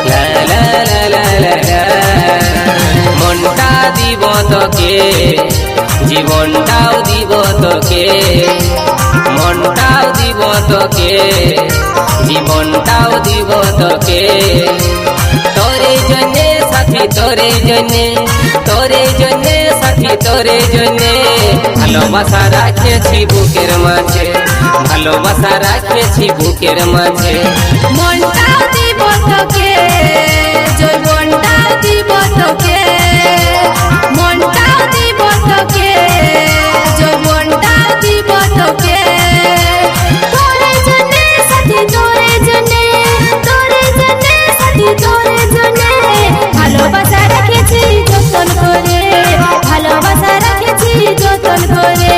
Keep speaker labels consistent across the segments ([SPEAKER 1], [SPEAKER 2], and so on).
[SPEAKER 1] লা লা লা লা লা লা। মনটা দিব তোকে, জীবনটাও দিব তোকে, মনটাও দিব তোকে, জীবনটাও দিব তোকে। তোরে জন্যে সাথী, তোরে জন্যে, তোরে জন্যে সাথী, তোরে জন্যে ভালোবাসা রাখেছি বুকের মাঝে, ভালোবাসা রাখেছি বুকের মাঝে।
[SPEAKER 2] মনটাও দিব তোকে, যৌবনটাও দিব তোকে, মনটাও দিব তোকে, যৌবনটাও দিব তোকে। তোরে জন্যে সাথী, তোরে জন্যে, তোরে জন্যে সাথী, তোরে জন্যে ভালোবাসা রেখেছি যতন করে, ভালোবাসা রেখেছি যতন করে।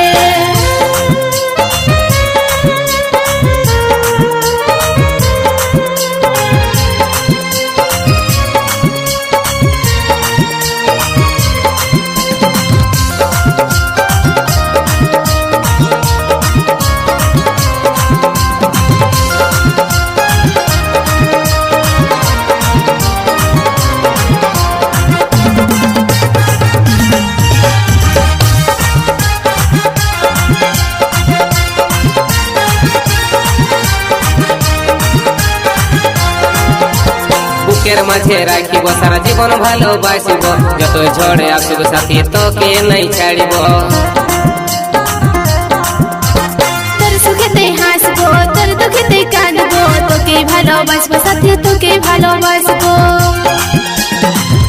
[SPEAKER 1] বুকের মাঝে রাখিব সারা জীবন ভালোবাসিব, যত ঝড়ে আসুক সাথী তোকে নাই ছাড়িব।
[SPEAKER 2] তোর সুখেতে হাসবো, তোর দুঃখেতে কাঁদবো, তোকে ভালোবাসবো সাথী, তোকে ভালোবাসবো।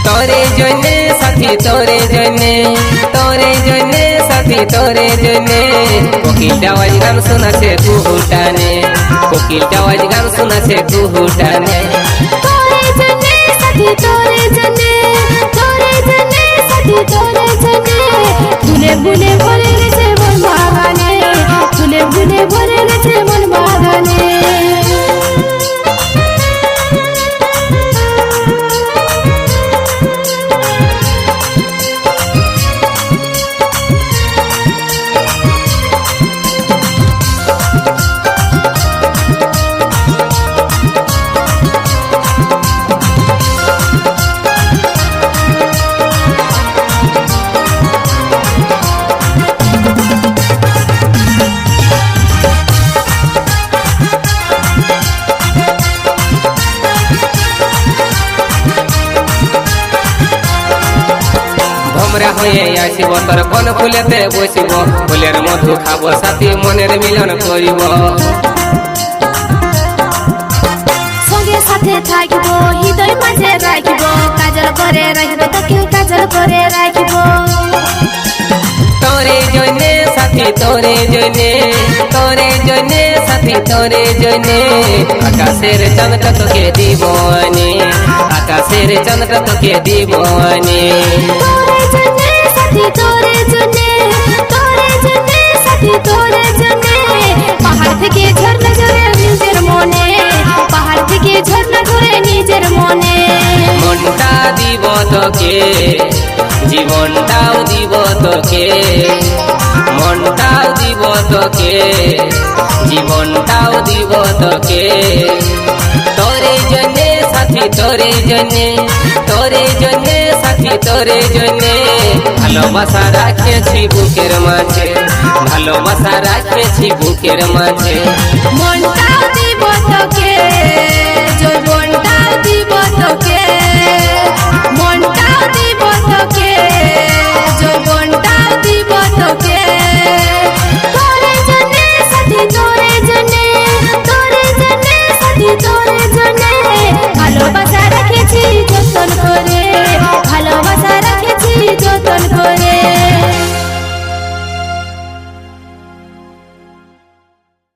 [SPEAKER 1] তোরে জন্যে সাথী, তোরে জন্যে, তোরে জন্যে সাথী, তোরে জন্যে কোকিলটা আওয়াজ গান শোনাছে কুহুটানে, কোকিলটা আওয়াজ গান শোনাছে কুহুটানে।
[SPEAKER 2] তোরে জন্যে সাথী, তোরে জন্যে, তোরে জন্যে সাথী, তোরে জন্যে ফুলে ফুলে ভরে গেছে মন বাগানে, ফুলে ফুলে ভরে গেছে মন বাগানে।
[SPEAKER 1] ভমরা হয়ে আসিব তোর কোন ফুলেতে বসিব, ফুলের মধু খাবো সাথী মনের মিলন করিব।
[SPEAKER 2] সঙ্গে সাথে থাকিব, হৃদয় মাঝে রাখিব, কাজল করে রাখিব তোকে, কাজল করে রাখিব।
[SPEAKER 1] তোরে জন্যে সাথী, তোরে জন্যে, তোরে জন্যে সাথী, তোরে জন্যে আকাশের চাঁদটা তোকে দিব আনে, আকাশের চাঁদটা তোকে দিব আনে।
[SPEAKER 2] তোরে জন্যে সাথী, তোরে জন্যে, তোরে জন্যে সাথী, তোরে জন্যে পাহাড় থেকে ঝর্ণা ঝরে নিজের মনে, পাহাড় থেকে ঝর্ণা ঝরে নিজের মনে।
[SPEAKER 1] মনটা দিব তোকে, জীবনটাও দিব তোকে, মনটাও দিব তোকে, জীবনটাও দিব তোকে। তোরে জন্যে সাথী, তোরে জন্যে, তোরে জন্যে সাথী, তোরে জন্যে ভালোবাসা রাখেছি বুকের মাঝে, ভালোবাসা রাখেছি বুকের মাঝে।
[SPEAKER 2] মনটাও দিব তোকে।